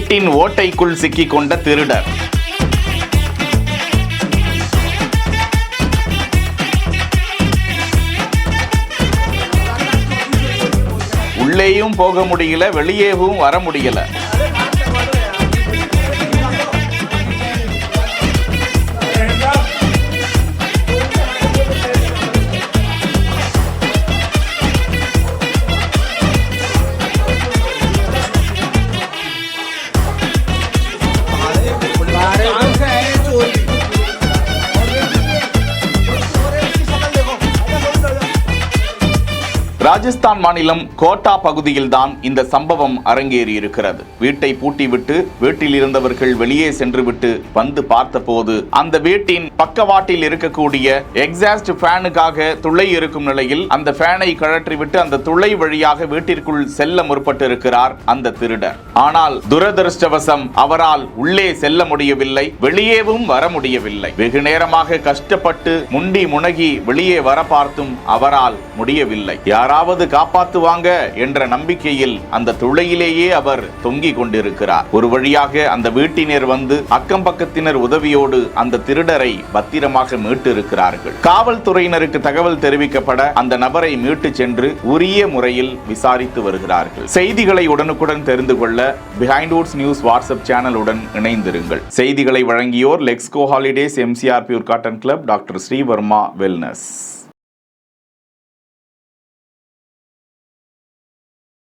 வீட்டின் ஓட்டைக்குள் சிக்கிக் கொண்ட திருடர். உள்ளேயும் போக முடியல, வெளியேவும் வர முடியல. ராஜஸ்தான் மாநிலம் கோட்டா பகுதியில்தான் இந்த சம்பவம் அரங்கேறி இருக்கிறது. வீட்டை பூட்டிவிட்டு வீட்டில் இருந்தவர்கள் வெளியே சென்றுவிட்டு வந்து பார்த்தபோது அந்த வீட்டின் பக்கவாட்டில் இருக்கக்கூடிய எக்ஸாஸ்ட் ஃபேனுக்காக துளை இருக்கும் நிலையில் அந்த ஃபேனை கழற்றிவிட்டு அந்த துளை வழியாக வீட்டிற்குள் செல்ல முற்பட்டு இருக்கிறார் அந்த திருடர். ஆனால் துரதிருஷ்டவசம் அவரால் உள்ளே செல்ல முடியவில்லை, வெளியேவும் வர முடியவில்லை. வெகு நேரமாக கஷ்டப்பட்டு முண்டி முனகி வெளியே வர பார்த்தும் அவரால் முடியவில்லை. யாராவது காப்பாத்துவாங்க என்ற நம்பிக்கையில் அந்த துளையிலேயே அவர் தொங்கிக் கொண்டிருக்கிறார். ஒரு வழியாக அந்த வீட்டினர் வந்து அக்கம் பக்கத்தினர் உதவியோடு அந்த திருடரை பத்திரமாக மீட்டு இருக்கிறார்கள். காவல்துறையினருக்கு தகவல் தெரிவிக்கப்பட அந்த நபரை மீட்டு சென்று உரிய முறையில் விசாரித்து வருகிறார்கள். செய்திகளை உடனுக்குடன் தெரிந்து கொள்ள பிஹைண்ட் வுட்ஸ் நியூஸ் வாட்ஸ்அப் சேனலுடன் இணைந்திருங்கள். செய்திகளை வழங்கியோர் Lexco holidays, MCR pure cotton club, doctor Srivarma wellness.